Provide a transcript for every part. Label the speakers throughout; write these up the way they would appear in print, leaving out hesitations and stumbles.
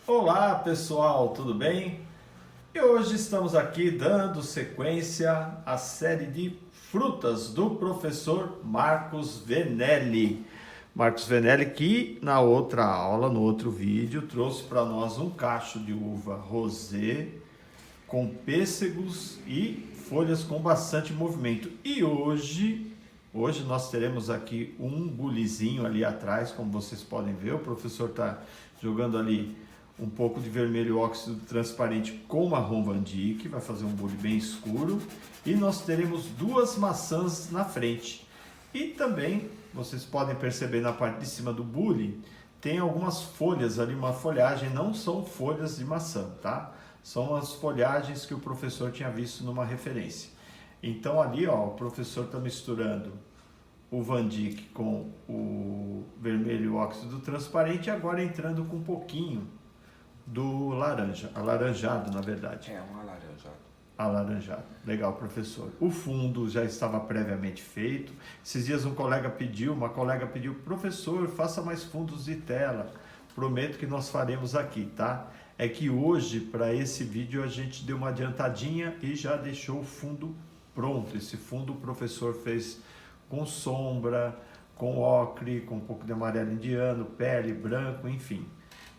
Speaker 1: Olá pessoal, tudo bem? E hoje estamos aqui dando sequência à série de frutas do professor Marcos Venelli. Marcos Venelli que na outra aula, no outro vídeo, trouxe para nós um cacho de uva rosé com pêssegos e folhas com bastante movimento. E hoje nós teremos aqui um bulizinho ali atrás, como vocês podem ver. O professor está jogando ali um pouco de vermelho óxido transparente com marrom Van Dyck, vai fazer um bule bem escuro. E nós teremos duas maçãs na frente. E também, vocês podem perceber na parte de cima do bule, tem algumas folhas ali, uma folhagem, não são folhas de maçã, tá? São as folhagens que o professor tinha visto numa referência. Então ali, ó, o professor está misturando o Van Dyck com o vermelho óxido transparente, agora entrando com um pouquinho do laranja, alaranjado na verdade.
Speaker 2: É um alaranjado.
Speaker 1: Alaranjado. Legal, professor. O fundo já estava previamente feito. Esses dias uma colega pediu, professor, faça mais fundos de tela. Prometo que nós faremos aqui, tá? É que hoje, para esse vídeo, a gente deu uma adiantadinha e já deixou o fundo pronto. Esse fundo o professor fez com sombra, com ocre, com um pouco de amarelo indiano, pele, branco, enfim.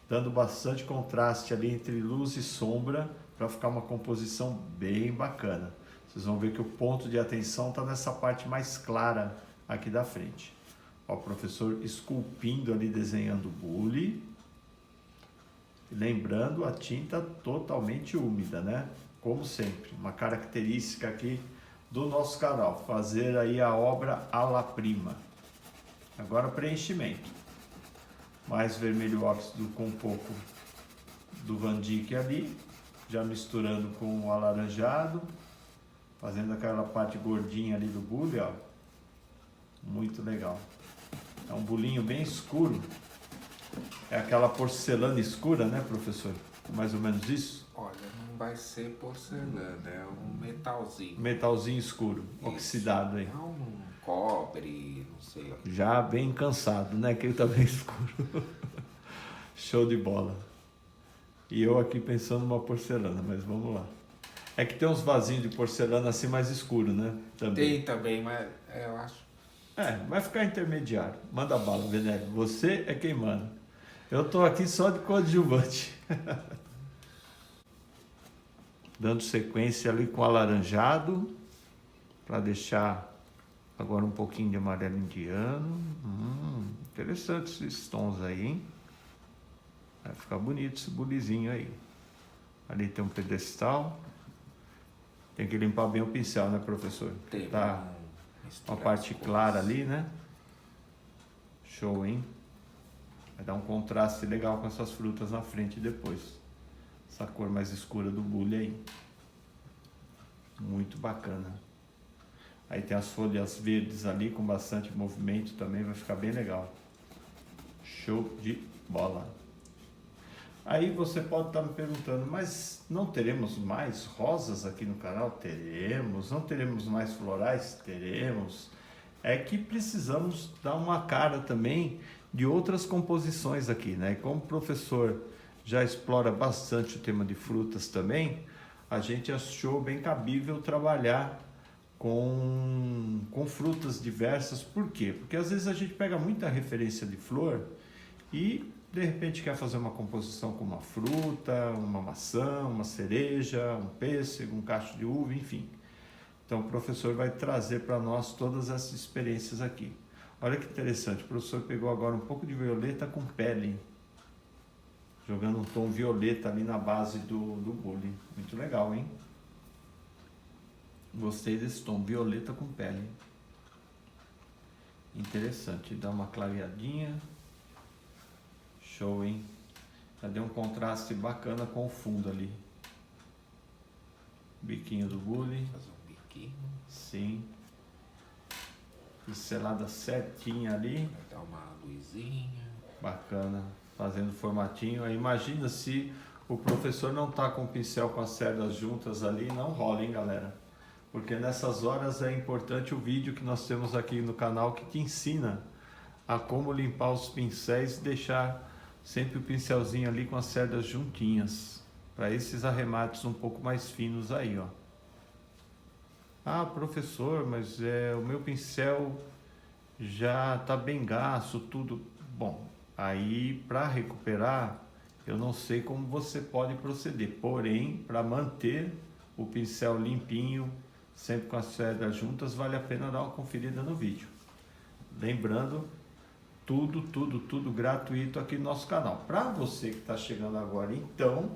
Speaker 1: Dando bastante contraste ali entre luz e sombra para ficar uma composição bem bacana. Vocês vão ver que o ponto de atenção está nessa parte mais clara aqui da frente. Ó, o professor esculpindo ali, desenhando o bule. Lembrando, a tinta totalmente úmida, né? Como sempre, uma característica aqui do nosso canal, fazer aí a obra à la prima. Agora preenchimento. Mais vermelho óxido com um pouco do Van Dyck ali, já misturando com o alaranjado, fazendo aquela parte gordinha ali do bule, ó. Muito legal. É um bulinho bem escuro. É aquela porcelana escura, né, professor? Mais ou menos isso?
Speaker 2: Olha, não vai ser porcelana, é um metalzinho.
Speaker 1: Metalzinho escuro,
Speaker 2: Isso.
Speaker 1: Oxidado aí.
Speaker 2: É um cobre, não sei.
Speaker 1: Já bem cansado, né? Que ele tá bem escuro. Show de bola. E eu aqui pensando numa porcelana, mas vamos lá. É que tem uns vasinhos de porcelana assim mais escuro, né? Também.
Speaker 2: Tem também, mas eu acho.
Speaker 1: Vai ficar intermediário. Manda bala, Venélio. Você é quem manda. Eu tô aqui só de coadjuvante. Dando sequência ali com alaranjado, para deixar agora um pouquinho de amarelo indiano. Interessante esses tons aí, hein? Vai ficar bonito esse bulizinho aí. Ali tem um pedestal. Tem que limpar bem o pincel, né, professor?
Speaker 2: Tem
Speaker 1: Tá uma parte clara ali, né? Show, hein? Vai dar um contraste legal com essas frutas na frente depois. Essa cor mais escura do bule aí. Muito bacana. Aí tem as folhas verdes ali com bastante movimento também, vai ficar bem legal. Show de bola. Aí você pode estar me perguntando, mas não teremos mais rosas aqui no canal? Teremos. Não teremos mais florais? Teremos. É que precisamos dar uma cara também de outras composições aqui, né? E como o professor já explora bastante o tema de frutas também, a gente achou bem cabível trabalhar com frutas diversas. Por quê? Porque às vezes a gente pega muita referência de flor e de repente quer fazer uma composição com uma fruta, uma maçã, uma cereja, um pêssego, um cacho de uva, enfim. Então o professor vai trazer para nós todas essas experiências aqui. Olha que interessante, o professor pegou agora um pouco de violeta com pele, jogando um tom violeta ali na base do bule. Muito legal, hein? Gostei desse tom, violeta com pele. Interessante, dá uma clareadinha. Show, hein? Já deu um contraste bacana com o fundo ali. Biquinho do bule.
Speaker 2: Fazer um biquinho.
Speaker 1: Sim. Pincelada certinha ali.
Speaker 2: Vai dar uma luzinha.
Speaker 1: Bacana. Fazendo formatinho. Aí imagina se o professor não tá com o pincel com as cerdas juntas ali. Não rola, hein, galera? Porque nessas horas é importante o vídeo que nós temos aqui no canal que te ensina a como limpar os pincéis e deixar Sempre o pincelzinho ali com as cerdas juntinhas, para esses arremates um pouco mais finos aí, ó. Ah, professor, mas o meu pincel já tá bem gasto, tudo. Bom, aí para recuperar, eu não sei como você pode proceder, porém, para manter o pincel limpinho, sempre com as cerdas juntas, vale a pena dar uma conferida no vídeo. Lembrando, tudo gratuito aqui no nosso canal. Para você que está chegando agora, então,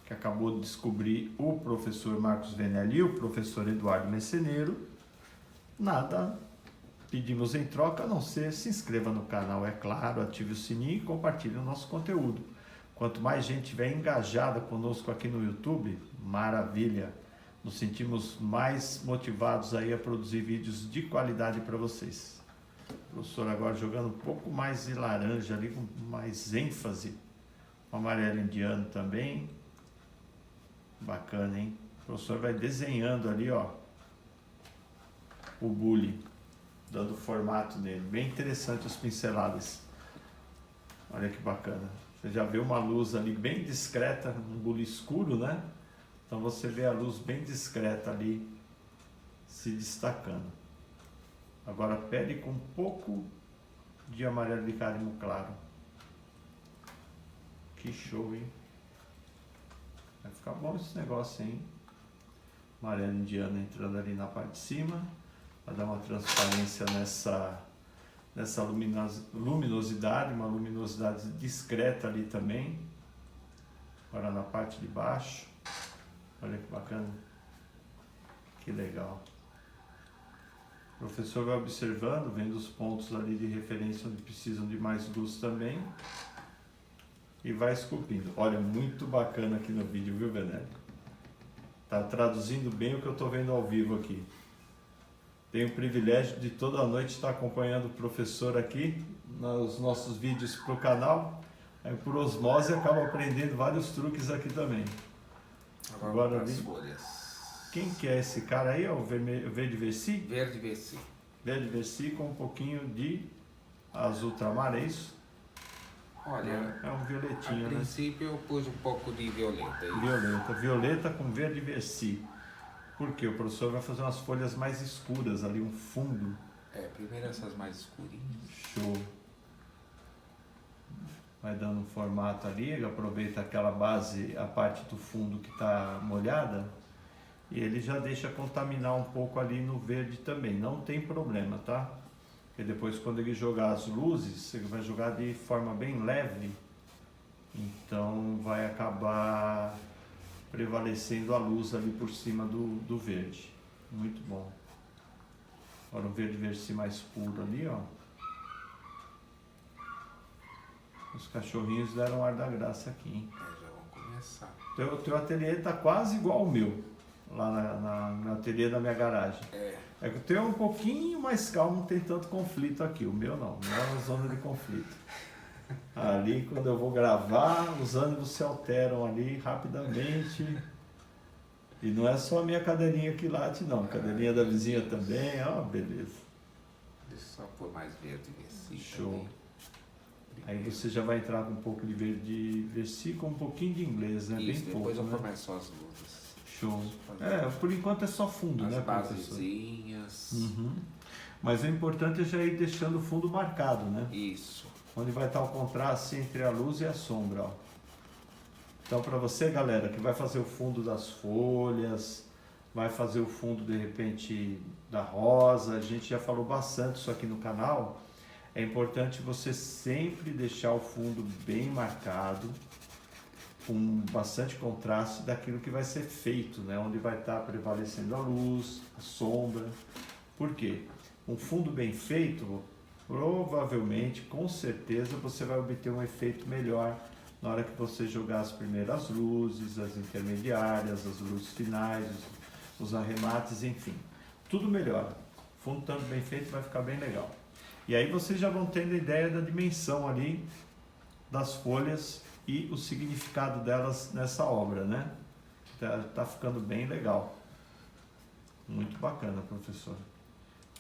Speaker 1: que acabou de descobrir o professor Marcos Venelli e o professor Eduardo Messeneiro, nada pedimos em troca, a não ser se inscreva no canal, é claro, ative o sininho e compartilhe o nosso conteúdo. Quanto mais gente tiver engajada conosco aqui no YouTube, maravilha! Nos sentimos mais motivados aí a produzir vídeos de qualidade para vocês. O professor agora jogando um pouco mais de laranja ali, com mais ênfase. O amarelo indiano também. Bacana, hein? O professor vai desenhando ali, ó, o bule, dando formato nele. Bem interessante as pinceladas. Olha que bacana. Você já vê uma luz ali bem discreta, um bule escuro, né? Então você vê a luz bem discreta ali se destacando. Agora pele com um pouco de amarelo de cármimo claro. Que show, hein? Vai ficar bom esse negócio, hein? Amarelo indiano entrando ali na parte de cima. Vai dar uma transparência nessa luminosidade, uma luminosidade discreta ali também. Agora na parte de baixo. Olha que bacana. Que legal. O professor vai observando, vendo os pontos ali de referência onde precisam de mais luz também. E vai esculpindo. Olha, muito bacana aqui no vídeo, viu, Venelli? Tá traduzindo bem o que eu tô vendo ao vivo aqui. Tenho o privilégio de toda noite estar acompanhando o professor aqui nos nossos vídeos para o canal. Aí, por osmose, acabo aprendendo vários truques aqui também. Agora ali. Quem que é esse cara aí? É o verde versi?
Speaker 2: Verde versi.
Speaker 1: Verde versi com um pouquinho de azul ultramar, é isso?
Speaker 2: Olha,
Speaker 1: é um violetinho,
Speaker 2: a
Speaker 1: né?
Speaker 2: princípio eu pus um pouco de violeta.
Speaker 1: Violeta com verde versi. Porque o professor vai fazer umas folhas mais escuras ali, um fundo.
Speaker 2: Primeiro essas mais escurinhas.
Speaker 1: Show. Vai dando um formato ali, ele aproveita aquela base, a parte do fundo que está molhada, e ele já deixa contaminar um pouco ali no verde também. Não tem problema, tá? Porque depois quando ele jogar as luzes, ele vai jogar de forma bem leve, então vai acabar prevalecendo a luz ali por cima do verde. Muito bom. Agora o verde versi mais puro ali, ó. Os cachorrinhos deram ar da graça aqui, hein?
Speaker 2: Já vamos começar.
Speaker 1: Teu ateliê está quase igual ao meu, lá no ateliê da minha garagem. É que o teu é um pouquinho mais calmo, não tem tanto conflito aqui. O meu não é uma zona de conflito. Ali, quando eu vou gravar, os ânimos se alteram ali rapidamente. E não é só a minha cadeirinha que late, não. A cadeirinha da vizinha também, ó, beleza.
Speaker 2: Deixa eu só pôr mais verde versi.
Speaker 1: Show.
Speaker 2: Também.
Speaker 1: Aí você já vai entrar com um pouco de verde versi, com um pouquinho de inglês, né?
Speaker 2: Isso,
Speaker 1: bem
Speaker 2: depois
Speaker 1: pouco,
Speaker 2: eu
Speaker 1: né?
Speaker 2: começo as luzes.
Speaker 1: Show. Por enquanto é só fundo,
Speaker 2: as
Speaker 1: né, professor?
Speaker 2: basezinhas.
Speaker 1: Mas o importante é já ir deixando o fundo marcado, né?
Speaker 2: Isso.
Speaker 1: Onde vai estar o contraste entre a luz e a sombra, ó. Então, para você, galera, que vai fazer o fundo das folhas, vai fazer o fundo, de repente, da rosa, a gente já falou bastante isso aqui no canal, é importante você sempre deixar o fundo bem marcado, com bastante contraste daquilo que vai ser feito, né? Onde vai estar prevalecendo a luz, a sombra. Por quê? Um fundo bem feito, provavelmente, com certeza, você vai obter um efeito melhor na hora que você jogar as primeiras luzes, as intermediárias, as luzes finais, os arremates, enfim. Tudo melhora. O fundo estando bem feito vai ficar bem legal. E aí vocês já vão tendo a ideia da dimensão ali das folhas e o significado delas nessa obra, né? Tá ficando bem legal. Muito bacana, professor.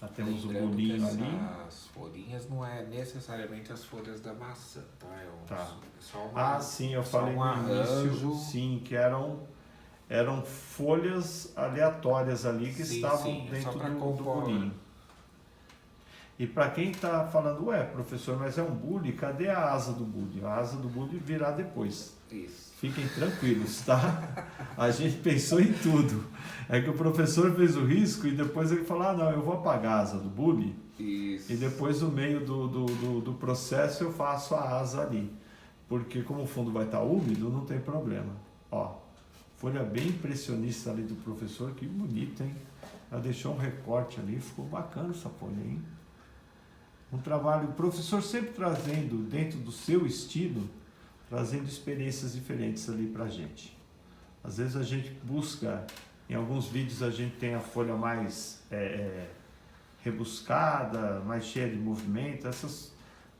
Speaker 1: Já temos o
Speaker 2: Lembrando
Speaker 1: bolinho
Speaker 2: que
Speaker 1: ali.
Speaker 2: essas folhinhas não é necessariamente as folhas da maçã, tá?
Speaker 1: Tá.
Speaker 2: É só uma,
Speaker 1: Sim, eu
Speaker 2: só
Speaker 1: falei
Speaker 2: um
Speaker 1: no início,
Speaker 2: arranjo.
Speaker 1: sim, que eram folhas aleatórias ali que
Speaker 2: Sim,
Speaker 1: estavam
Speaker 2: sim, é só
Speaker 1: dentro
Speaker 2: pra
Speaker 1: do
Speaker 2: compor.
Speaker 1: bolinho. E para quem está falando, ué, professor, mas é um bule, cadê a asa do bule? A asa do bule virá depois.
Speaker 2: Isso.
Speaker 1: Fiquem tranquilos, tá? A gente pensou em tudo. É que o professor fez o risco e depois ele falou, não, eu vou apagar a asa do bule.
Speaker 2: Isso.
Speaker 1: E depois no meio do processo eu faço a asa ali. Porque como o fundo vai estar úmido, não tem problema. Ó, folha bem impressionista ali do professor, que bonito, hein? Ela deixou um recorte ali, ficou bacana essa folha, hein? Um trabalho, o professor sempre trazendo dentro do seu estilo, trazendo experiências diferentes ali pra gente. Às vezes a gente busca, em alguns vídeos a gente tem a folha mais rebuscada, mais cheia de movimento, essas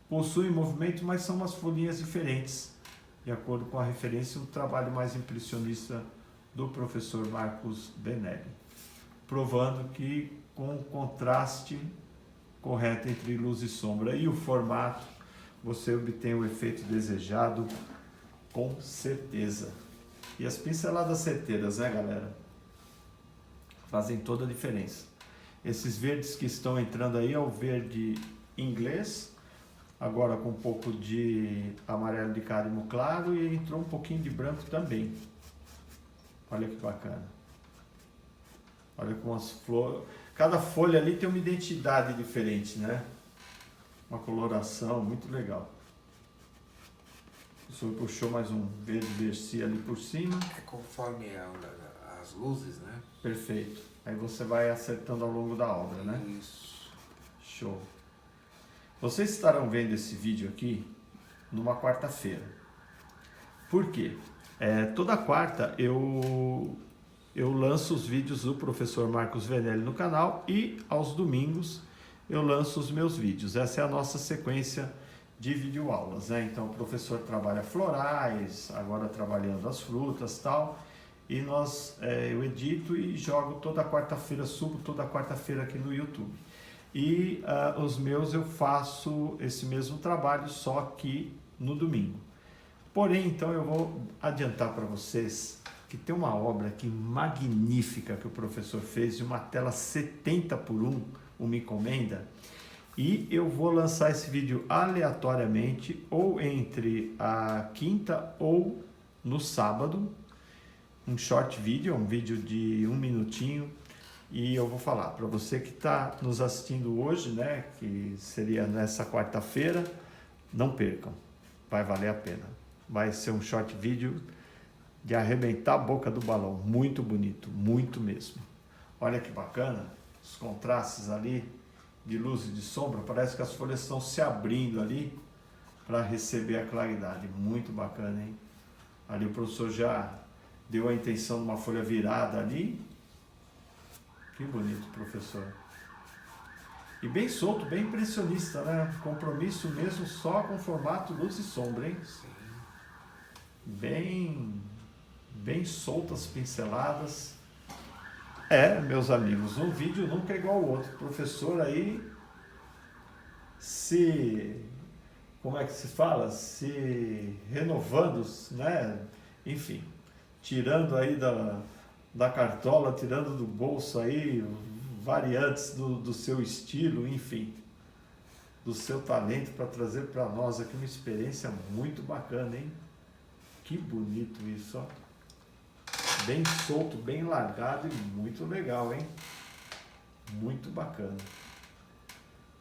Speaker 1: possuem movimento, mas são umas folhinhas diferentes, de acordo com a referência, o trabalho mais impressionista do professor Marcos Venelli, provando que com o contraste correto entre luz e sombra e o formato, você obtém o efeito desejado com certeza. E as pinceladas certeiras, né, galera? Fazem toda a diferença. Esses verdes que estão entrando aí é o verde inglês, agora com um pouco de amarelo de cádmio claro e entrou um pouquinho de branco também. Olha que bacana. Olha como as flores... Cada folha ali tem uma identidade diferente, né? Uma coloração muito legal. O senhor puxou mais um verde Bercy ali por cima.
Speaker 2: É conforme as luzes, né?
Speaker 1: Perfeito. Aí você vai acertando ao longo da obra, né?
Speaker 2: Isso.
Speaker 1: Show. Vocês estarão vendo esse vídeo aqui numa quarta-feira. Por quê? Toda quarta eu lanço os vídeos do professor Marcos Venelli no canal e aos domingos eu lanço os meus vídeos. Essa é a nossa sequência de videoaulas, né? Então o professor trabalha florais, agora trabalhando as frutas e tal, e eu edito e jogo toda quarta-feira, subo toda quarta-feira aqui no YouTube. E os meus eu faço esse mesmo trabalho, só que no domingo. Porém, então eu vou adiantar para vocês que tem uma obra aqui magnífica que o professor fez, de uma tela 70x1, uma encomenda, e eu vou lançar esse vídeo aleatoriamente, ou entre a quinta ou no sábado, um short vídeo, um vídeo de 1 minutinho, e eu vou falar para você que está nos assistindo hoje, né, que seria nessa quarta-feira, não percam, vai valer a pena. Vai ser um short vídeo de arrebentar a boca do balão, muito bonito, muito mesmo. Olha que bacana, os contrastes ali de luz e de sombra, parece que as folhas estão se abrindo ali para receber a claridade, muito bacana, hein? Ali o professor já deu a intenção de uma folha virada ali, que bonito, professor. E bem solto, bem impressionista, né? Compromisso mesmo só com formato luz e sombra, hein?
Speaker 2: Sim.
Speaker 1: Bem soltas, pinceladas. Meus amigos, um vídeo nunca é igual ao outro. O professor aí como é que se fala? Se renovando, né? Enfim, tirando aí da cartola, tirando do bolso aí variantes do seu estilo, enfim, do seu talento para trazer para nós aqui uma experiência muito bacana, hein? Que bonito isso, ó. Bem solto, bem largado e muito legal, hein? Muito bacana.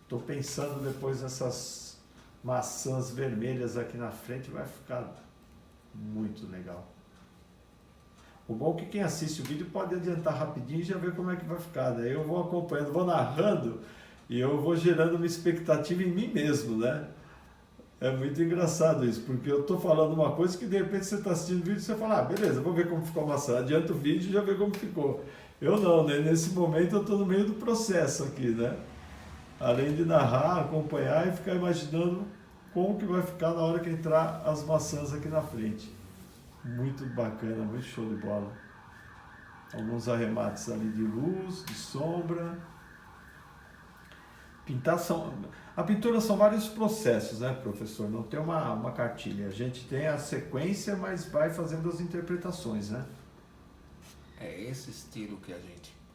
Speaker 1: Tô pensando depois nessas maçãs vermelhas aqui na frente, vai ficar muito legal. O bom é que quem assiste o vídeo pode adiantar rapidinho e já ver como é que vai ficar. Daí eu vou acompanhando, vou narrando e eu vou gerando uma expectativa em mim mesmo, né? É muito engraçado isso, porque eu tô falando uma coisa que de repente você está assistindo o vídeo e você fala, beleza, vou ver como ficou a maçã. Adianta o vídeo e já vê como ficou. Eu não, né? Nesse momento eu estou no meio do processo aqui, né? Além de narrar, acompanhar e ficar imaginando como que vai ficar na hora que entrar as maçãs aqui na frente. Muito bacana, muito show de bola. Alguns arremates ali de luz, de sombra. Pintar a pintura são vários processos, né, professor? Não tem uma cartilha. A gente tem a sequência, mas vai fazendo as interpretações, né?
Speaker 2: É esse estilo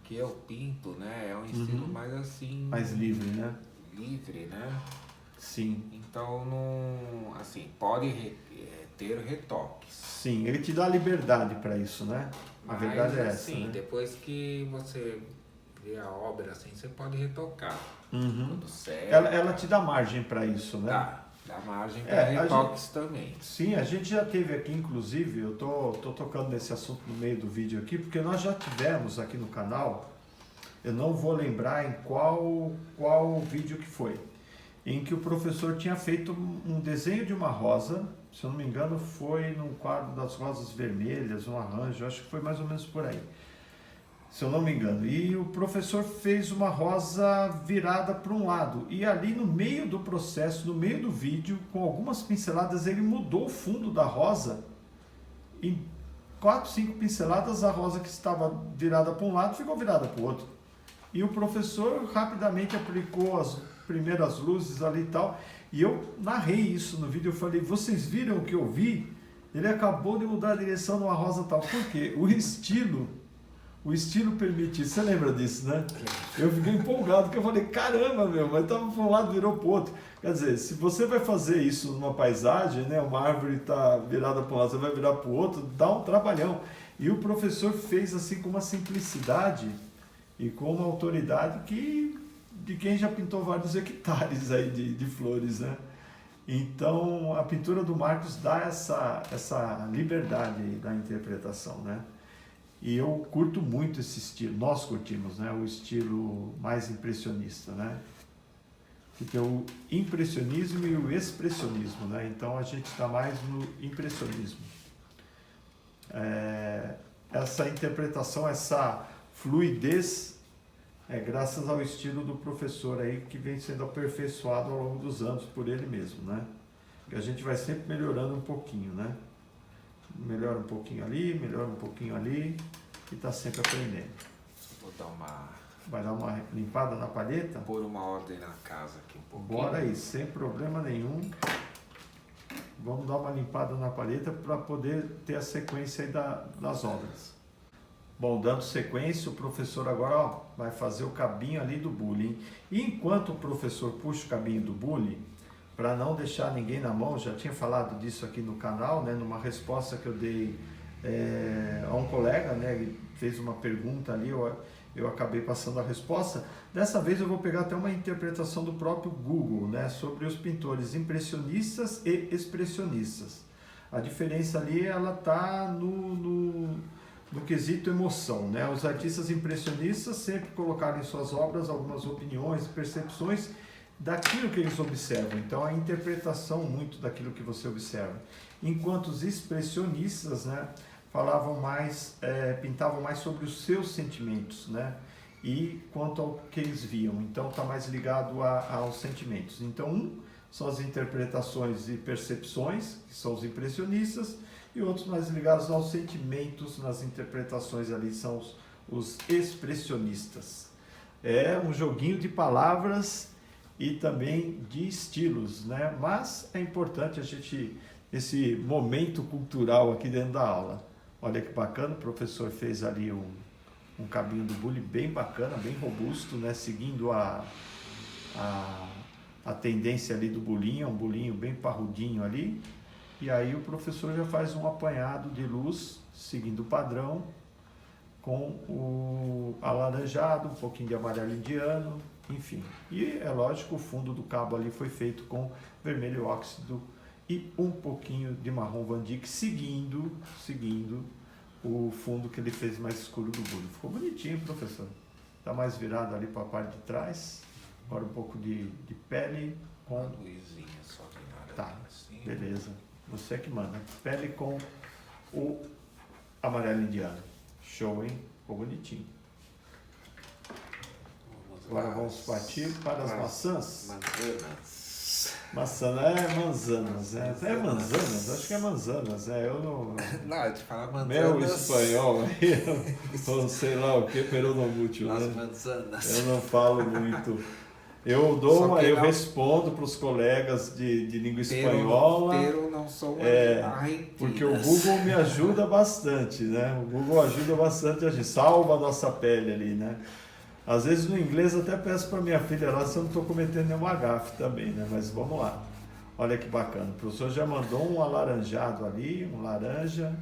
Speaker 2: que eu pinto, né? É um estilo mais assim...
Speaker 1: Mais livre, né?
Speaker 2: Livre, né?
Speaker 1: Sim.
Speaker 2: Então, não, assim, pode ter retoques.
Speaker 1: Sim, ele te dá liberdade para isso, né? A
Speaker 2: Mas,
Speaker 1: verdade é essa,
Speaker 2: assim,
Speaker 1: né?
Speaker 2: depois que você vê a obra, assim, você pode retocar. Tudo certo.
Speaker 1: Ela te dá margem para isso, né?
Speaker 2: Dá margem para retoques também.
Speaker 1: Sim, a gente já teve aqui, inclusive, eu tô tocando nesse assunto no meio do vídeo aqui, porque nós já tivemos aqui no canal, eu não vou lembrar em qual vídeo que foi, em que o professor tinha feito um desenho de uma rosa, se eu não me engano foi no quadro das rosas vermelhas, um arranjo, acho que foi mais ou menos por aí, se eu não me engano. E o professor fez uma rosa virada para um lado. E ali no meio do processo, no meio do vídeo, com algumas pinceladas, ele mudou o fundo da rosa. Em 4, 5 pinceladas, a rosa que estava virada para um lado ficou virada para o outro. E o professor rapidamente aplicou as primeiras luzes ali e tal. E eu narrei isso no vídeo. Eu falei, vocês viram o que eu vi? Ele acabou de mudar a direção numa rosa tal. Por quê? O estilo permite isso. Você lembra disso, né? Eu fiquei empolgado, porque eu falei, caramba, mas estava para um lado, virou para o outro. Quer dizer, se você vai fazer isso numa paisagem, né, uma árvore está virada para um lado, você vai virar para o outro, dá um trabalhão. E o professor fez assim com uma simplicidade e com uma autoridade de quem já pintou vários hectares aí de flores, né? Então, a pintura do Marcos dá essa liberdade da interpretação, né? E eu curto muito esse estilo, nós curtimos, né? O estilo mais impressionista, né? Que tem o impressionismo e o expressionismo, né? Então a gente está mais no impressionismo. Essa interpretação, essa fluidez é graças ao estilo do professor aí que vem sendo aperfeiçoado ao longo dos anos por ele mesmo, né? E a gente vai sempre melhorando um pouquinho, né? Melhora um pouquinho ali, melhora um pouquinho ali e está sempre aprendendo.
Speaker 2: Vou dar
Speaker 1: Vai dar uma limpada na palheta?
Speaker 2: Pôr uma ordem na casa aqui um pouquinho.
Speaker 1: Bora aí, sem problema nenhum. Vamos dar uma limpada na palheta para poder ter a sequência aí das obras. Bom, dando sequência, o professor agora vai fazer o cabinho ali do bule. E enquanto o professor puxa o cabinho do bule, para não deixar ninguém na mão, já tinha falado disso aqui no canal, né, numa resposta que eu dei a um colega, né, ele fez uma pergunta ali, eu acabei passando a resposta. Dessa vez eu vou pegar até uma interpretação do próprio Google, né, sobre os pintores impressionistas e expressionistas. A diferença ali, ela está no quesito emoção, né? Os artistas impressionistas sempre colocaram em suas obras algumas opiniões, percepções daquilo que eles observam. Então, a interpretação muito daquilo que você observa. Enquanto os expressionistas, né, falavam mais, pintavam mais sobre os seus sentimentos, né? E quanto ao que eles viam. Então, está mais ligado aos sentimentos. Então, são as interpretações e percepções, que são os impressionistas, e outros mais ligados aos sentimentos, nas interpretações ali, são os expressionistas. É um joguinho de palavras e também de estilos, né? Mas é importante a gente, esse momento cultural aqui dentro da aula. Olha que bacana, o professor fez ali um cabinho do bule bem bacana, bem robusto, né? Seguindo a tendência ali do bulinho, um bulinho bem parrudinho ali. E aí o professor já faz um apanhado de luz, seguindo o padrão, com o alaranjado, um pouquinho de amarelo indiano, enfim. E é lógico, o fundo do cabo ali foi feito com vermelho óxido e um pouquinho de marrom Van Dyck, seguindo o fundo que ele fez mais escuro do bule. Ficou bonitinho, professor. Está mais virado ali para a parte de trás. Agora um pouco de pele com...
Speaker 2: Uma luzinha só que nada.
Speaker 1: Tá,
Speaker 2: assim.
Speaker 1: beleza. Você que manda. Pele com o amarelo indiano. Show, hein? Ficou bonitinho. Agora vamos partir para as maçãs.
Speaker 2: Manzanas.
Speaker 1: É manzanas? Acho que é manzanas. Eu não...
Speaker 2: Não, eu te falo manzanas.
Speaker 1: Meu espanhol aí, ou sei lá o que, peronomútil,
Speaker 2: As
Speaker 1: né?
Speaker 2: manzanas.
Speaker 1: Eu não falo muito Eu respondo para os colegas de língua espanhola.
Speaker 2: Pero não são argentinas.
Speaker 1: Porque o Google me ajuda bastante, né? O Google ajuda bastante a gente, salva a nossa pele ali, né? Às vezes no inglês até peço para minha filha lá se eu não estou cometendo nenhuma gafe também, né? Mas vamos lá. Olha que bacana. O professor já mandou um alaranjado ali, um laranja.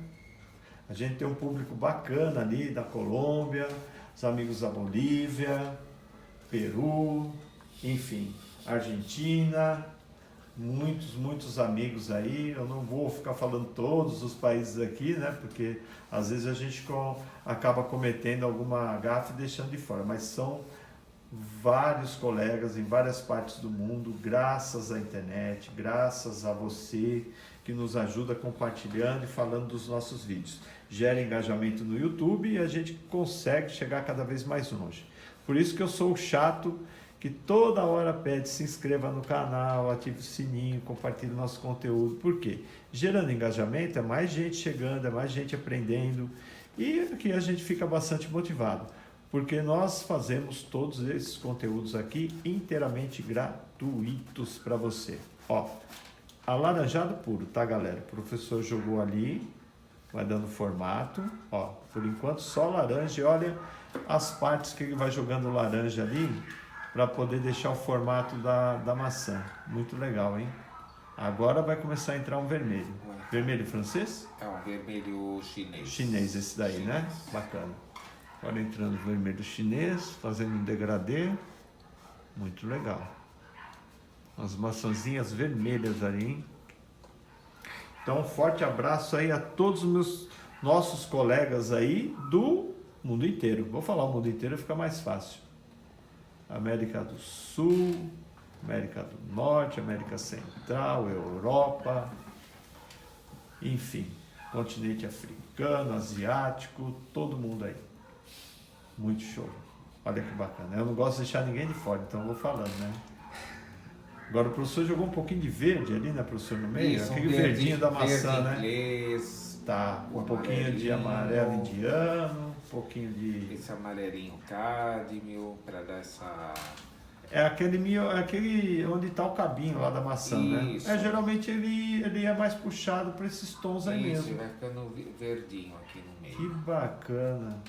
Speaker 1: A gente tem um público bacana ali da Colômbia, os amigos da Bolívia, Peru, enfim, Argentina, muitos amigos aí. Eu não vou ficar falando todos os países aqui, né? Porque às vezes a gente acaba cometendo alguma gafe e deixando de fora, mas são vários colegas em várias partes do mundo, graças à internet, graças a você que nos ajuda compartilhando e falando dos nossos vídeos. Gera engajamento no YouTube e a gente consegue chegar cada vez mais longe. Por isso que eu sou o chato que toda hora pede se inscreva no canal, ative o sininho, compartilhe o nosso conteúdo. Por quê? Gerando engajamento, é mais gente chegando, é mais gente aprendendo e aqui a gente fica bastante motivado. Porque nós fazemos todos esses conteúdos aqui inteiramente gratuitos para você. Ó, alaranjado puro, tá, galera? O professor jogou ali, vai dando formato. Ó, por enquanto só laranja. E olha as partes que ele vai jogando laranja ali para poder deixar o formato da maçã. Muito legal, hein? Agora vai começar a entrar um vermelho. Vermelho francês?
Speaker 2: É um vermelho chinês.
Speaker 1: Chinês esse daí, chinês, né? Bacana. Agora entrando vermelho chinês, fazendo um degradê. Muito legal. As maçãzinhas vermelhas ali, hein? Então, um forte abraço aí a todos os nossos colegas aí do mundo inteiro. Vou falar o mundo inteiro, fica mais fácil. América do Sul, América do Norte, América Central, Europa, enfim, continente africano, asiático, todo mundo aí. Muito show. Olha que bacana. Eu não gosto de deixar ninguém de fora, então eu vou falando, né? Agora o professor jogou um pouquinho de verde ali, né, professor, no meio?
Speaker 2: Isso,
Speaker 1: aquele verdinho da maçã,
Speaker 2: verde
Speaker 1: né?
Speaker 2: Inglês,
Speaker 1: tá, um pouquinho de amarelo indiano, um pouquinho de...
Speaker 2: Esse amarelinho cádmio, para dar essa...
Speaker 1: É aquele onde está o cabinho lá da maçã,
Speaker 2: isso,
Speaker 1: né? Geralmente ele é mais puxado para esses tons aí
Speaker 2: isso,
Speaker 1: mesmo.
Speaker 2: vai ficando verdinho aqui no meio.
Speaker 1: Que bacana.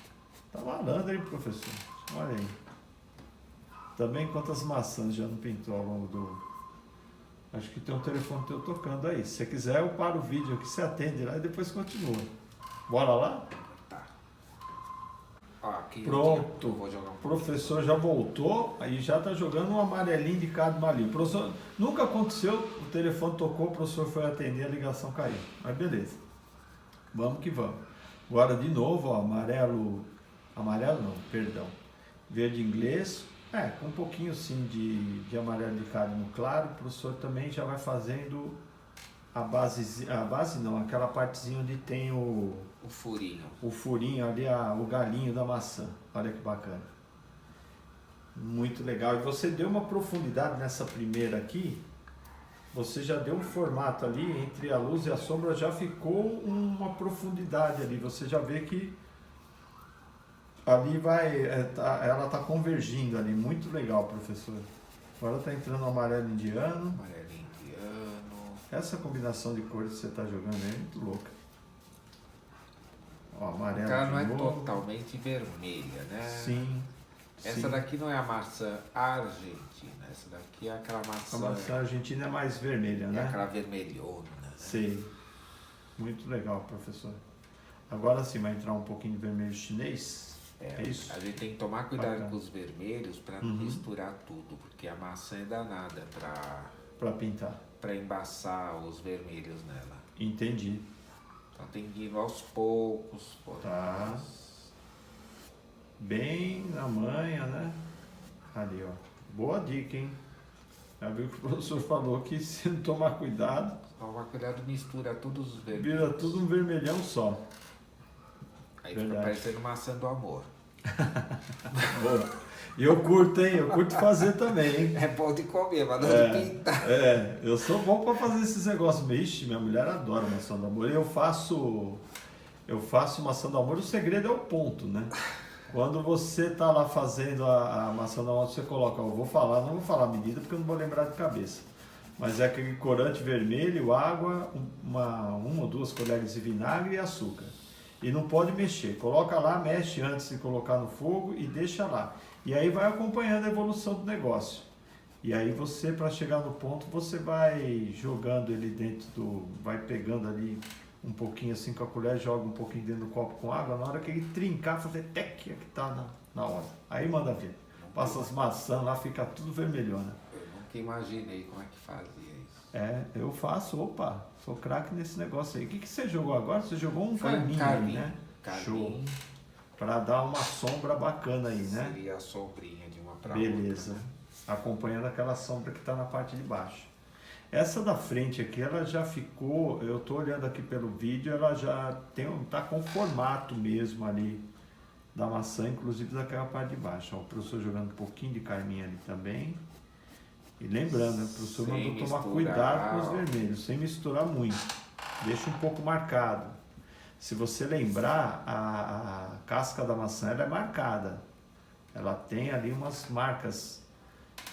Speaker 1: Tá malandro, hein, professor? Olha aí. Também quantas maçãs já não pintou ao longo do... Acho que tem um telefone teu tocando aí. Se você quiser, eu paro o vídeo aqui, você atende lá e depois continua. Bora lá?
Speaker 2: Tá. Ó, aqui
Speaker 1: pronto.
Speaker 2: Vou jogar um
Speaker 1: o professor já voltou, aí já tá jogando um amarelinho de cádmio ali. O professor, nunca aconteceu, o telefone tocou, o professor foi atender, a ligação caiu. Mas beleza. Vamos que vamos. Agora de novo, ó, amarelo não, perdão. Verde inglês. Com um pouquinho sim de amarelo de cádmio claro, o professor também já vai fazendo a base não, aquela partezinha onde tem o
Speaker 2: furinho.
Speaker 1: O furinho ali, o galinho da maçã. Olha que bacana. Muito legal. E você deu uma profundidade nessa primeira aqui, você já deu um formato ali, entre a luz e a sombra já ficou uma profundidade ali, você já vê que ali ela está convergindo ali, muito legal, professor. Agora está entrando o amarelo indiano.
Speaker 2: Amarelo indiano.
Speaker 1: Essa combinação de cores que você está jogando é muito louca. Ó, amarelo.
Speaker 2: Ela não é totalmente vermelha, né?
Speaker 1: Sim.
Speaker 2: Essa daqui não é a maçã argentina, essa daqui é aquela maçã...
Speaker 1: A maçã argentina é mais vermelha, né?
Speaker 2: É aquela vermelhona. Né?
Speaker 1: Sei. Muito legal, professor. Agora sim vai entrar um pouquinho de vermelho chinês. É isso?
Speaker 2: A gente tem que tomar cuidado com os vermelhos para não misturar tudo, porque a maçã é danada
Speaker 1: para pintar.
Speaker 2: Para embaçar os vermelhos nela.
Speaker 1: Entendi.
Speaker 2: Então tem que ir aos poucos.
Speaker 1: Tá. Bem na manha, né? Ali, ó. Boa dica, hein? Já viu que o professor falou que se não tomar cuidado...
Speaker 2: Tomar cuidado, mistura todos os vermelhos.
Speaker 1: Vira tudo um vermelhão só.
Speaker 2: Aí fica parecendo maçã do amor.
Speaker 1: Boa. E eu curto, hein? Eu curto fazer também, hein?
Speaker 2: É bom de comer, mas não de pintar.
Speaker 1: Eu sou bom para fazer esses negócios. Ixi, minha mulher adora maçã do amor. Eu faço maçã do amor, o segredo é o ponto, né? Quando você tá lá fazendo a maçã na hora, você coloca, eu vou falar, não vou falar a medida porque eu não vou lembrar de cabeça. Mas é aquele corante vermelho, água, uma ou duas colheres de vinagre e açúcar. E não pode mexer. Coloca lá, mexe antes de colocar no fogo e deixa lá. E aí vai acompanhando a evolução do negócio. E aí você, para chegar no ponto, você vai jogando ele dentro do... Vai pegando ali um pouquinho assim com a colher, joga um pouquinho dentro do copo com água. Na hora que ele trincar, fazer tec, é que tá na hora. Aí manda ver. Passa as maçãs lá, fica tudo vermelhona.
Speaker 2: Eu nunca imaginei como é que fazia isso.
Speaker 1: É, eu faço, opa, sou craque nesse negócio aí. O que você jogou agora? Você jogou um carminho, né?
Speaker 2: Carminho.
Speaker 1: Show. Pra dar uma sombra bacana aí, né?
Speaker 2: Seria a sombrinha de uma pra
Speaker 1: Beleza.
Speaker 2: outra.
Speaker 1: Acompanhando aquela sombra que está na parte de baixo. Essa da frente aqui, ela já ficou, eu estou olhando aqui pelo vídeo, ela já tá com o formato mesmo ali da maçã, inclusive daquela parte de baixo. Ó, o professor jogando um pouquinho de carminha ali também. E lembrando, né, o professor
Speaker 2: Sem
Speaker 1: mandou tomar
Speaker 2: misturar.
Speaker 1: cuidado com os vermelhos, sem misturar muito. Deixa um pouco marcado. Se você lembrar, a casca da maçã ela é marcada. Ela tem ali umas marcas,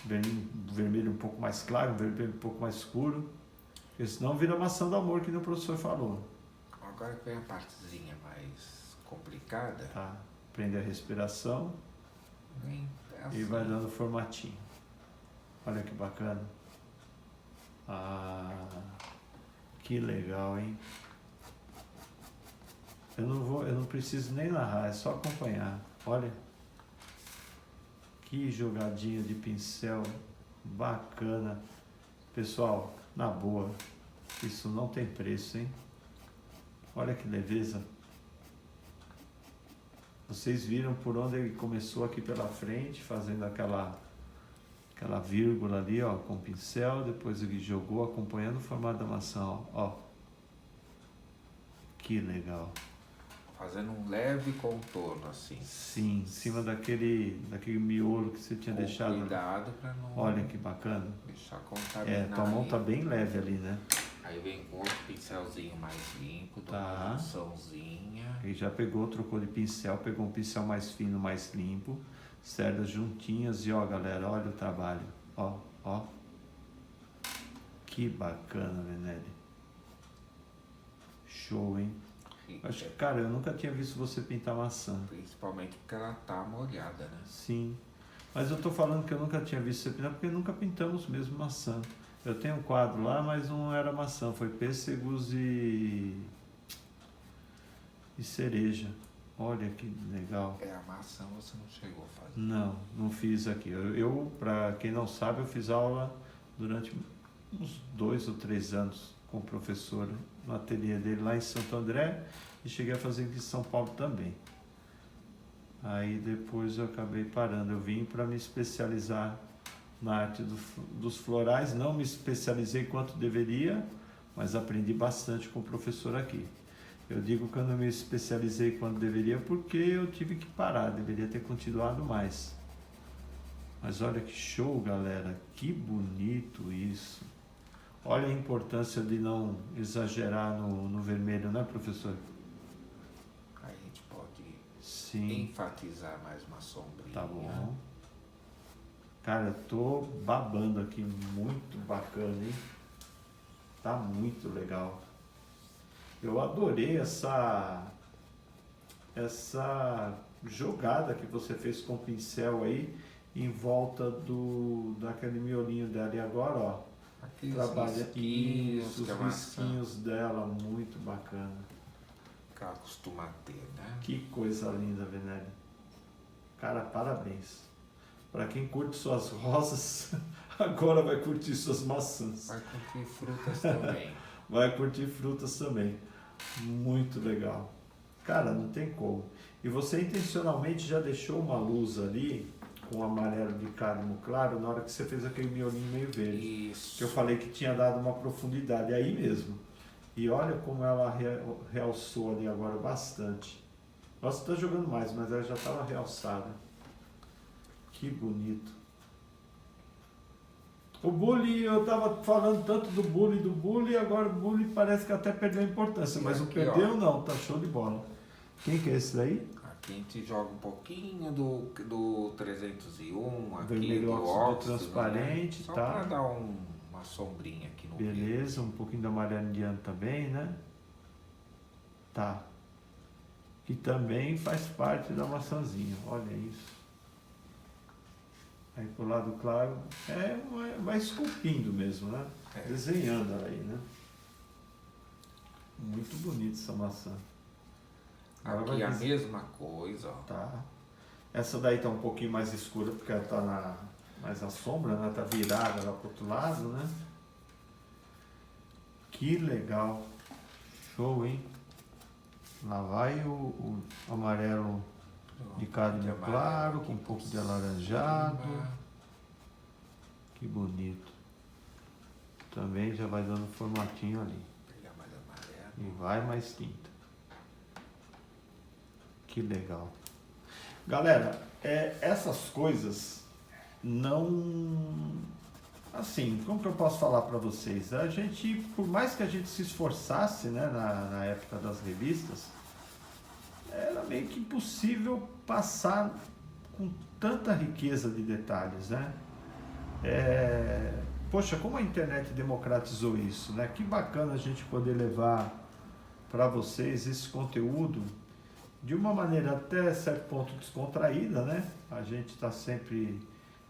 Speaker 1: vermelho um pouco mais claro, vermelho um pouco mais escuro. Porque senão vira maçã do amor, que o professor falou.
Speaker 2: Agora que vem a partezinha mais complicada.
Speaker 1: Tá? Prende a respiração e vai dando formatinho. Olha que bacana. Ah, que legal, hein? Eu não preciso nem narrar, é só acompanhar. Olha. Que jogadinha de pincel bacana. Pessoal, na boa, isso não tem preço, hein? Olha que leveza. Vocês viram por onde ele começou aqui pela frente, fazendo aquela vírgula ali, ó, com o pincel, depois ele jogou acompanhando o formato da maçã, ó. Que legal.
Speaker 2: Fazendo um leve contorno assim.
Speaker 1: Sim, em cima daquele miolo que você tinha deixado.
Speaker 2: Cuidado para não.
Speaker 1: Olha que bacana.
Speaker 2: Deixar contaminar.
Speaker 1: Tua mão tá bem leve ali, né?
Speaker 2: Aí vem com outro pincelzinho mais limpo, dá
Speaker 1: Tá.
Speaker 2: uma unçãozinha.
Speaker 1: Ele já pegou, trocou de pincel, pegou um pincel mais fino, mais limpo, cerdas juntinhas e ó, galera, olha o trabalho. Ó. Que bacana, Venelli. Show, hein? Acho que, cara, eu nunca tinha visto você pintar maçã.
Speaker 2: Principalmente porque ela tá molhada, né?
Speaker 1: Sim. Mas eu tô falando que eu nunca tinha visto você pintar porque nunca pintamos mesmo maçã. Eu tenho um quadro lá, mas não era maçã, foi pêssegos e cereja. Olha que legal.
Speaker 2: A maçã você não chegou a fazer.
Speaker 1: Não fiz aqui. Eu, para quem não sabe, eu fiz aula durante uns 2 ou 3 anos com o professor no ateliê dele lá em Santo André e cheguei a fazer aqui em São Paulo também. Aí depois eu acabei parando. Eu vim para me especializar na arte dos florais. Não me especializei quanto deveria, mas aprendi bastante com o professor aqui. Eu digo que eu não me especializei quanto deveria porque eu tive que parar, deveria ter continuado mais. Mas olha que show, galera, que bonito isso. Olha a importância de não exagerar no vermelho, né, professor?
Speaker 2: Aí a gente pode
Speaker 1: Sim.
Speaker 2: enfatizar mais uma sombrinha.
Speaker 1: Tá bom. Cara, eu tô babando aqui, muito bacana, hein? Tá muito legal. Eu adorei essa jogada que você fez com o pincel aí em volta daquele miolinho dela. E agora, ó, trabalha isso, os risquinhos dela, muito bacana.
Speaker 2: Que ela costuma ter, né?
Speaker 1: Que coisa linda, Venelli. Cara, parabéns. Para quem curte suas rosas, agora vai curtir suas maçãs.
Speaker 2: Vai curtir frutas também.
Speaker 1: Vai curtir frutas também. Muito legal. Cara, não tem como. E você intencionalmente já deixou uma luz ali com amarelo de cádmio claro na hora que você fez aquele miolinho meio verde.
Speaker 2: Isso.
Speaker 1: Que eu falei que tinha dado uma profundidade aí mesmo. E olha como ela realçou ali agora bastante. Nossa, está jogando mais, mas ela já estava realçada. Que bonito. O bullying, eu estava falando tanto do bullying, agora o bullying parece que até perdeu a importância, mas o
Speaker 2: aqui,
Speaker 1: perdeu
Speaker 2: ó.
Speaker 1: não, tá show de bola. Quem que é esse daí?
Speaker 2: Aqui a gente joga um pouquinho do 301 aqui,
Speaker 1: Vermelho
Speaker 2: do
Speaker 1: óxido
Speaker 2: óxido,
Speaker 1: transparente,
Speaker 2: né? Só
Speaker 1: tá?
Speaker 2: para dar uma sombrinha aqui no
Speaker 1: Beleza, um pouquinho da amarelo indiano também, né? Tá. Que também faz parte da maçãzinha, olha isso. Aí pro lado claro, vai esculpindo mesmo, né? Desenhando ela aí, né? Muito bonita essa maçã.
Speaker 2: Aqui a mesma coisa, ó.
Speaker 1: Tá. Essa daí tá um pouquinho mais escura porque ela tá mais na sombra, né? Tá virada lá pro outro lado, né? Que legal. Show, hein? Lá vai o amarelo de cadmio claro, com um pouco de alaranjado. Que bonito. Também já vai dando formatinho ali. E vai mais tinta. Que legal. Galera, essas coisas não... Assim, como que eu posso falar para vocês? A gente, por mais que a gente se esforçasse, né, na época das revistas, era meio que impossível passar com tanta riqueza de detalhes, né? Poxa, como a internet democratizou isso, né? Que bacana a gente poder levar para vocês esse conteúdo de uma maneira até certo ponto descontraída, né? A gente está sempre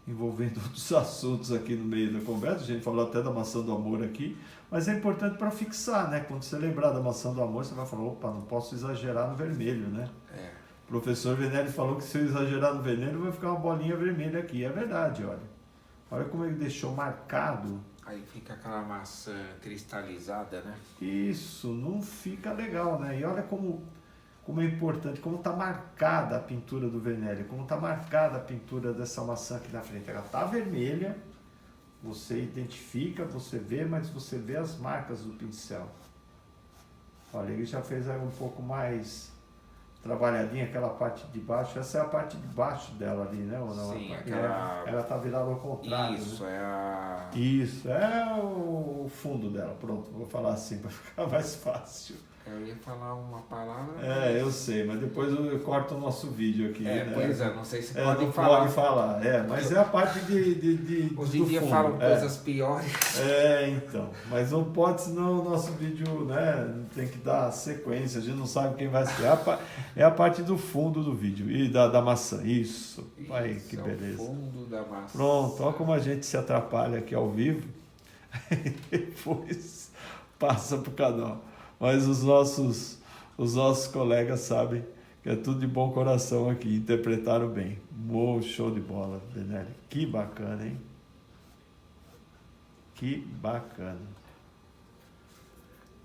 Speaker 1: envolvendo outros assuntos aqui no meio da conversa, a gente falou até da maçã do amor aqui, mas é importante para fixar, né? Quando você lembrar da maçã do amor, você vai falar, opa, não posso exagerar no vermelho, né? O professor Venelli falou que se eu exagerar no vermelho vai ficar uma bolinha vermelha aqui, é verdade, olha. Olha como ele deixou marcado.
Speaker 2: Aí fica aquela maçã cristalizada, né?
Speaker 1: Isso, não fica legal, né? E olha como é importante, como está marcada a pintura do Venelli, como está marcada a pintura dessa maçã aqui na frente. Ela está vermelha, você identifica, você vê, mas você vê as marcas do pincel. Olha, ele já fez aí um pouco mais trabalhadinha aquela parte de baixo. Essa é a parte de baixo dela ali, né? Ou não?
Speaker 2: Sim, aquela...
Speaker 1: Ela está virada ao contrário.
Speaker 2: Isso,
Speaker 1: né?
Speaker 2: é
Speaker 1: Isso, é o fundo dela. Pronto, vou falar assim para ficar mais fácil.
Speaker 2: Eu ia falar uma palavra...
Speaker 1: Eu sei, mas depois eu corto o nosso vídeo aqui. Né?
Speaker 2: Pois é, não sei se
Speaker 1: pode falar. Pode falar, mas é a parte
Speaker 2: Hoje em dia falam coisas piores.
Speaker 1: Então, mas não pode, senão o nosso vídeo, né, tem que dar sequência, a gente não sabe quem vai ser. É a parte do fundo do vídeo, e da maçã, isso. Aí, que beleza.
Speaker 2: O fundo da maçã.
Speaker 1: Pronto, olha como a gente se atrapalha aqui ao vivo, depois passa pro canal. Mas os nossos colegas sabem que é tudo de bom coração aqui, interpretaram bem. Show de bola, Venelli. Que bacana, hein? Que bacana.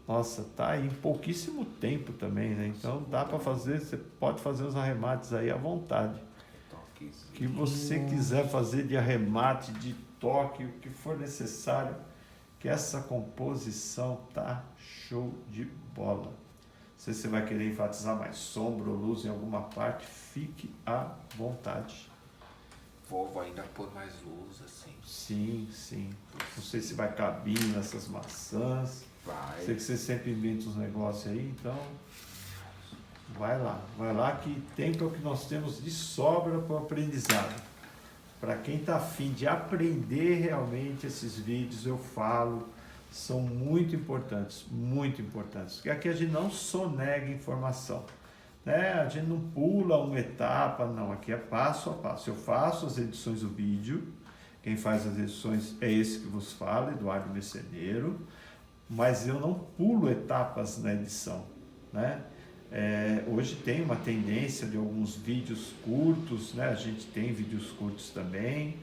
Speaker 1: Nossa, tá aí em pouquíssimo tempo também, né? Então dá para fazer, você pode fazer os arremates aí à vontade. O que você quiser fazer de arremate, de toque, o que for necessário, que essa composição tá show de bola. Não sei se você vai querer enfatizar mais sombra ou luz em alguma parte, fique à vontade.
Speaker 2: Vou ainda pôr mais luz, assim.
Speaker 1: Sim. Não sei se vai caber nessas maçãs.
Speaker 2: Vai.
Speaker 1: Sei que você sempre inventa os negócios aí, então vai lá que tempo é o que nós temos de sobra para o aprendizado. Para quem está afim de aprender realmente, esses vídeos, eu falo, são muito importantes, porque aqui a gente não sonega informação, né? A gente não pula uma etapa, não, aqui é passo a passo. Eu faço as edições do vídeo, quem faz as edições é esse que vos fala, Eduardo Meceneiro, mas eu não pulo etapas na edição, né? Hoje tem uma tendência de alguns vídeos curtos, né? A gente tem vídeos curtos também.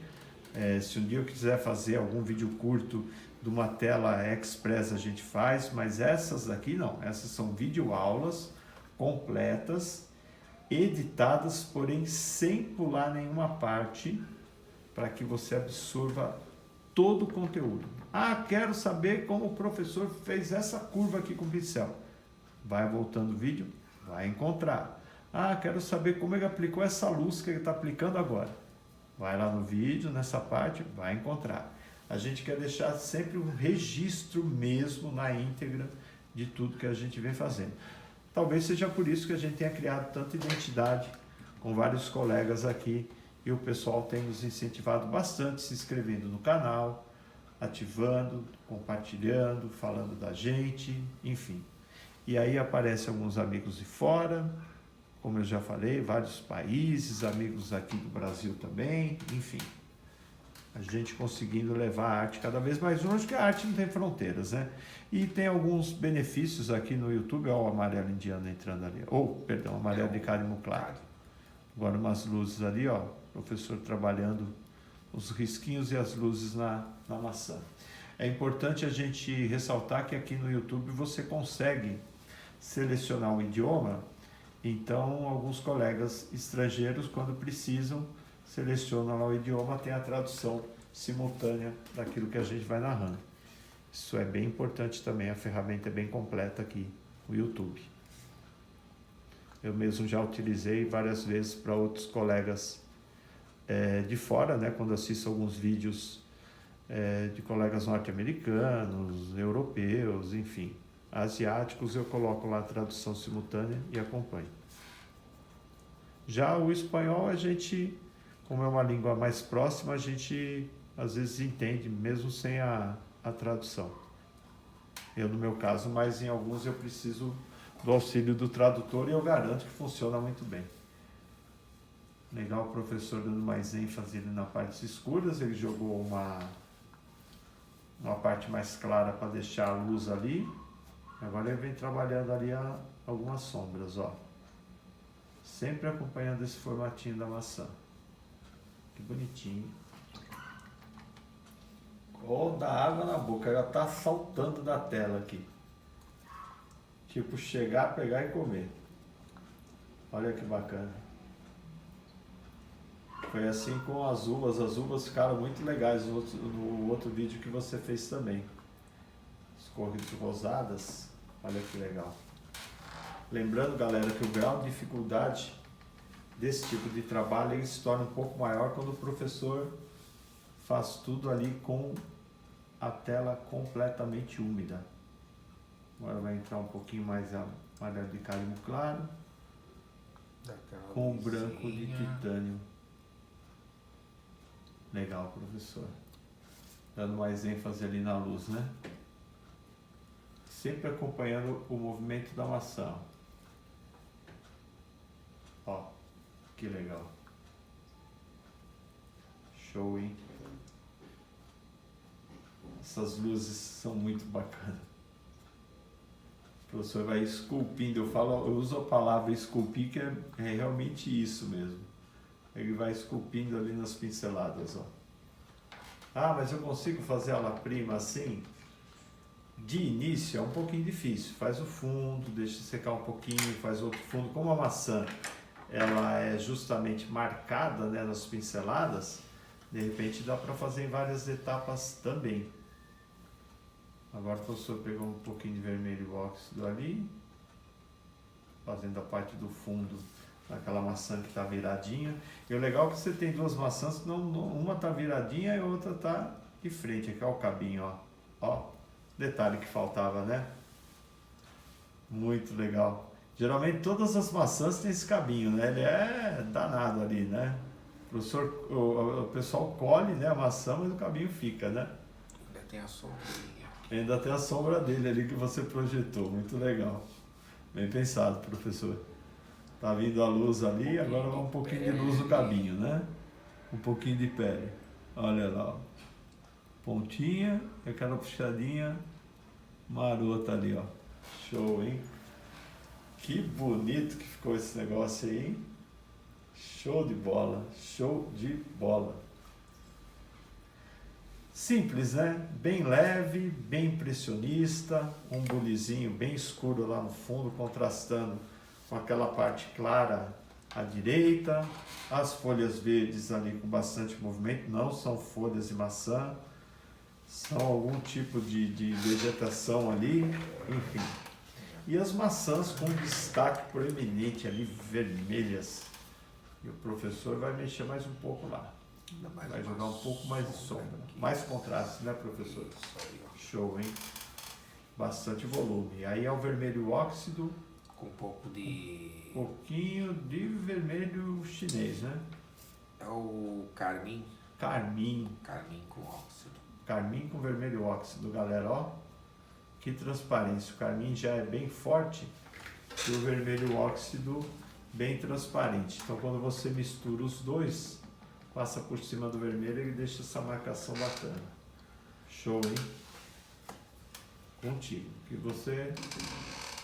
Speaker 1: Se um dia eu quiser fazer algum vídeo curto de uma tela express, a gente faz, mas essas aqui não, essas são videoaulas completas, editadas, porém sem pular nenhuma parte, para que você absorva todo o conteúdo. Quero saber como o professor fez essa curva aqui com o pincel. Vai voltando o vídeo, vai encontrar. Quero saber como ele aplicou essa luz que ele está aplicando agora. Vai lá no vídeo, nessa parte, vai encontrar. A gente quer deixar sempre um registro mesmo na íntegra de tudo que a gente vem fazendo. talvez seja por isso que a gente tenha criado tanta identidade com vários colegas aqui e o pessoal tem nos incentivado bastante, se inscrevendo no canal, ativando, compartilhando, falando da gente, enfim. E aí aparecem alguns amigos de fora, como eu já falei, vários países, amigos aqui do Brasil também, enfim. A gente conseguindo levar a arte cada vez mais longe, porque a arte não tem fronteiras, né? E tem alguns benefícios aqui no YouTube, olha o amarelo indiano entrando ali, perdão, amarelo de cárimo claro. Agora umas luzes ali, ó, professor trabalhando os risquinhos e as luzes na maçã. É importante a gente ressaltar que aqui no YouTube você consegue selecionar um idioma, então alguns colegas estrangeiros, quando precisam, selecionam lá o idioma, tem a tradução simultânea daquilo que a gente vai narrando. Isso é bem importante também, a ferramenta é bem completa aqui, o YouTube. Eu mesmo já utilizei várias vezes para outros colegas de fora, né, quando assisto alguns vídeos de colegas norte-americanos, europeus, enfim, asiáticos, eu coloco lá a tradução simultânea e acompanho. Já o espanhol, a gente, como é uma língua mais próxima, a gente às vezes entende, mesmo sem a tradução. Eu, no meu caso, mas em alguns eu preciso do auxílio do tradutor e eu garanto que funciona muito bem. Legal o professor dando mais ênfase ali na partes escuras, ele jogou uma parte mais clara para deixar a luz ali. Agora ele vem trabalhando ali algumas sombras, ó. Sempre acompanhando esse formatinho da maçã. Que bonitinho. Ó, dá água na boca, ela tá saltando da tela aqui. Tipo, chegar, pegar e comer. Olha que bacana. Foi assim com as uvas ficaram muito legais no outro vídeo que você fez também. As cores rosadas, olha que legal. Lembrando, galera, que o grau de dificuldade desse tipo de trabalho ele se torna um pouco maior quando o professor faz tudo ali com a tela completamente úmida. Agora vai entrar um pouquinho mais amarelo de cálimo claro com o branco de titânio. Legal, professor. Dando mais ênfase ali na luz, né? Sempre acompanhando o movimento da maçã. Ó, que legal. Show, hein? Essas luzes são muito bacanas. O professor vai esculpindo, eu uso a palavra esculpir, que é realmente isso mesmo. Ele vai esculpindo ali nas pinceladas, ó. Ah, mas eu consigo fazer ela prima assim? De início é um pouquinho difícil. Faz o fundo, deixa secar um pouquinho, faz outro fundo. Como a maçã ela é justamente marcada, né, nas pinceladas, de repente dá para fazer em várias etapas também. Agora o professor pegou um pouquinho de vermelho óxido ali, fazendo a parte do fundo daquela maçã que está viradinha. E o legal é que você tem duas maçãs, uma está viradinha e a outra está de frente. Aqui é o cabinho, ó. Ó, detalhe que faltava, né? Muito legal. Geralmente todas as maçãs têm esse cabinho, né? Ele é danado ali, né? O pessoal colhe, né, a maçã, mas o cabinho fica, né?
Speaker 2: Ainda tem a sombrinha.
Speaker 1: Ainda tem a sombra dele ali que você projetou. Muito legal. Bem pensado, professor. Tá vindo a luz ali, agora vai um pouquinho de luz no cabinho, né? Um pouquinho de pele. Olha lá, ó. Pontinha, aquela puxadinha marota ali, ó. Show, hein? Que bonito que ficou esse negócio aí, hein? Show de bola, show de bola. Simples, né? Bem leve, bem impressionista, um bulizinho bem escuro lá no fundo, contrastando com aquela parte clara à direita, as folhas verdes ali com bastante movimento, não são folhas de maçã, são algum tipo de vegetação ali, enfim. E as maçãs com destaque proeminente ali, vermelhas. E o professor vai mexer mais um pouco lá. Vai jogar um pouco mais de sombra. Mais contraste, né, professor? Show, hein? Bastante volume. Aí é o vermelho óxido
Speaker 2: Com um pouco de...
Speaker 1: pouquinho de vermelho chinês, né?
Speaker 2: É o carmim.
Speaker 1: Carmim.
Speaker 2: Carmim com óxido.
Speaker 1: Carmim com vermelho óxido, galera, ó. Que transparência. O carmim já é bem forte e o vermelho óxido bem transparente. Então, quando você mistura os dois, passa por cima do vermelho e deixa essa marcação bacana. Show, hein? Contigo. Que você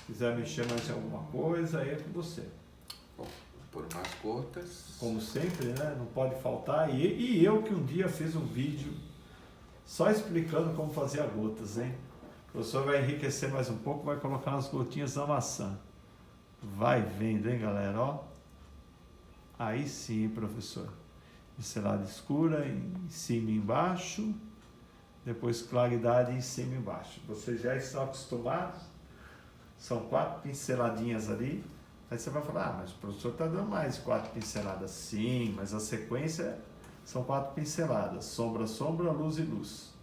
Speaker 1: quiser mexer mais em alguma coisa, aí é com você.
Speaker 2: Bom, por umas gotas.
Speaker 1: Como sempre, né? Não pode faltar. E eu que um dia fiz um vídeo só explicando como fazer gotas, hein? O professor vai enriquecer mais um pouco, vai colocar umas gotinhas na maçã. Vai vendo, hein, galera? Ó. Aí sim, professor. Pincelada escura em cima e embaixo. Depois claridade em cima e embaixo. Vocês já estão acostumados? São 4 pinceladinhas ali. Aí você vai falar, mas o professor está dando mais 4 pinceladas. Sim, mas a sequência são 4 pinceladas. Sombra, sombra, luz e luz.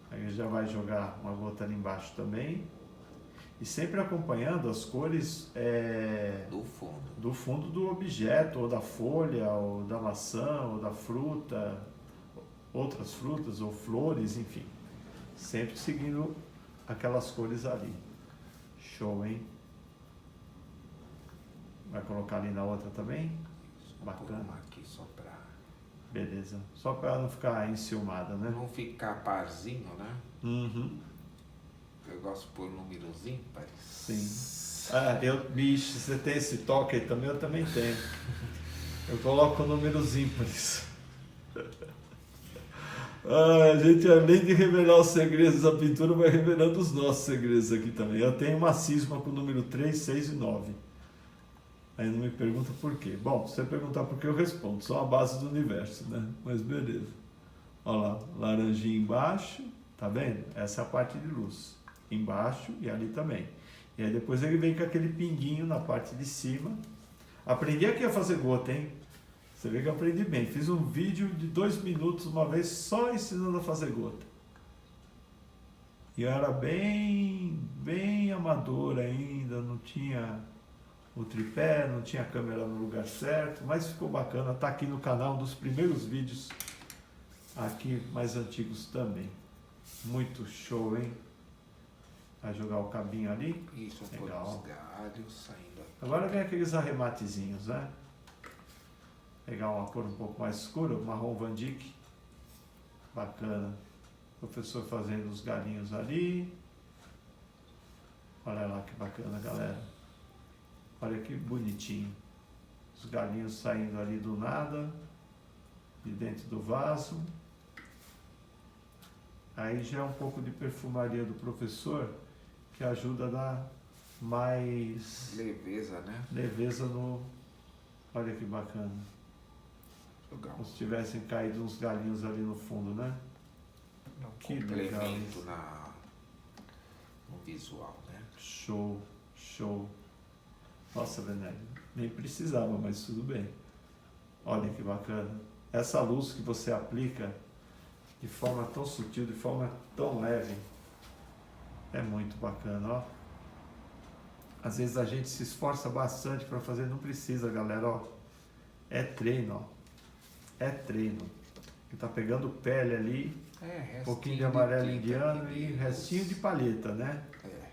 Speaker 1: Aí já vai jogar uma gota ali embaixo também. E sempre acompanhando as cores do fundo do objeto, ou da folha, ou da maçã, ou da fruta, outras frutas, ou flores, enfim. Sempre seguindo aquelas cores ali. Show, hein? Vai colocar ali na outra também? Bacana.
Speaker 2: Aqui só pra...
Speaker 1: Beleza. Só para não ficar enciumada, né?
Speaker 2: Não ficar parzinho, né?
Speaker 1: Uhum.
Speaker 2: Eu gosto por números ímpares.
Speaker 1: Sim. Ah, bicho, você tem esse toque aí também? Eu também tenho. Eu coloco números ímpares. Ah, a gente, além de revelar os segredos da pintura, vai revelando os nossos segredos aqui também. Eu tenho uma cisma com o número 3, 6 e 9. Aí não me pergunta por quê. Bom, se você perguntar por quê, eu respondo. São a base do universo, né? Mas beleza. Olha lá, laranjinha embaixo, tá vendo? Essa é a parte de luz. Embaixo e ali também. E aí depois ele vem com aquele pinguinho na parte de cima. Aprendi aqui a fazer gota, hein? Você vê que eu aprendi bem. Fiz um vídeo de 2 minutos uma vez só ensinando a fazer gota. E eu era bem amador ainda, não tinha o tripé, não tinha a câmera no lugar certo, mas ficou bacana. Tá aqui no canal, um dos primeiros vídeos aqui mais antigos também. Muito show, hein? Vai jogar o cabinho ali.
Speaker 2: Isso,
Speaker 1: legal.
Speaker 2: Por os galhos saindo aqui.
Speaker 1: Agora vem aqueles arrematezinhos, né? Pegar uma cor um pouco mais escura, marrom Van Dyck. Bacana. O professor fazendo os galinhos ali. Olha lá que bacana, galera. Olha que bonitinho. Os galinhos saindo ali do nada, de dentro do vaso. Aí já é um pouco de perfumaria do professor, que ajuda a dar mais
Speaker 2: leveza, né?
Speaker 1: Leveza no... Olha que bacana.
Speaker 2: Legal.
Speaker 1: Como se tivessem caído uns galinhos ali no fundo, né?
Speaker 2: Que complemento no visual, né?
Speaker 1: Show, show. Nossa, Venélio, nem precisava, mas tudo bem. Olha que bacana. Essa luz que você aplica de forma tão sutil, de forma tão leve, é muito bacana, ó. Às vezes a gente se esforça bastante para fazer, não precisa, galera, ó. É treino, ó. É treino. Que tá pegando pele ali, um pouquinho de amarelo indiano e restinho de palheta, né?
Speaker 2: É.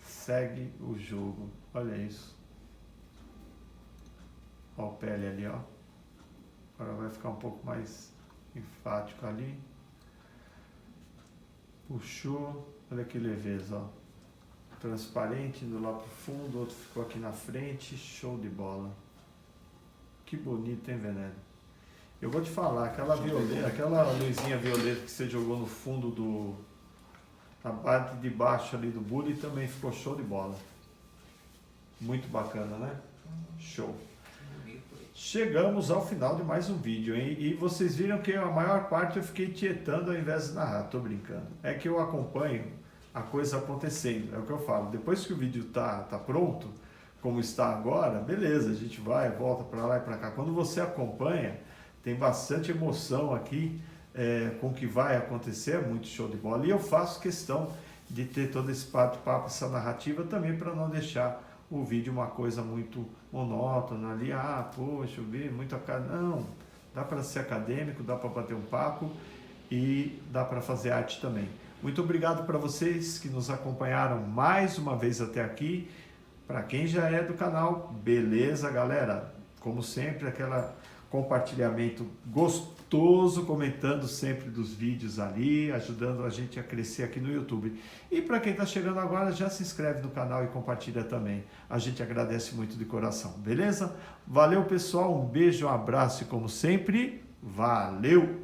Speaker 1: Segue o jogo. Olha isso. Ó a pele ali, ó. Agora vai ficar um pouco mais enfático ali. Puxou. Olha que leveza, ó. Transparente, indo lá pro fundo, o outro ficou aqui na frente. Show de bola. Que bonito, hein, Venélio? Eu vou te falar, aquela luzinha violeta que você jogou no fundo na parte de baixo ali do bule também ficou show de bola. Muito bacana, né? Show. Chegamos ao final de mais um vídeo, hein? E vocês viram que a maior parte eu fiquei tietando ao invés de narrar, tô brincando. É que eu acompanho a coisa acontecendo, é o que eu falo. Depois que o vídeo tá pronto, como está agora, beleza, a gente vai, volta para lá e para cá. Quando você acompanha, tem bastante emoção aqui com o que vai acontecer, é muito show de bola. E eu faço questão de ter todo esse bate-papo, essa narrativa, também para não deixar o vídeo uma coisa muito monótona ali, poxa, eu vi muito não, dá para ser acadêmico, dá para bater um papo e dá para fazer arte também. Muito obrigado para vocês que nos acompanharam mais uma vez até aqui. Para quem já é do canal, beleza, galera? Como sempre, aquele compartilhamento gostoso, comentando sempre dos vídeos ali, ajudando a gente a crescer aqui no YouTube. E para quem está chegando agora, já se inscreve no canal e compartilha também. A gente agradece muito de coração, beleza? Valeu, pessoal, um beijo, um abraço e como sempre, valeu!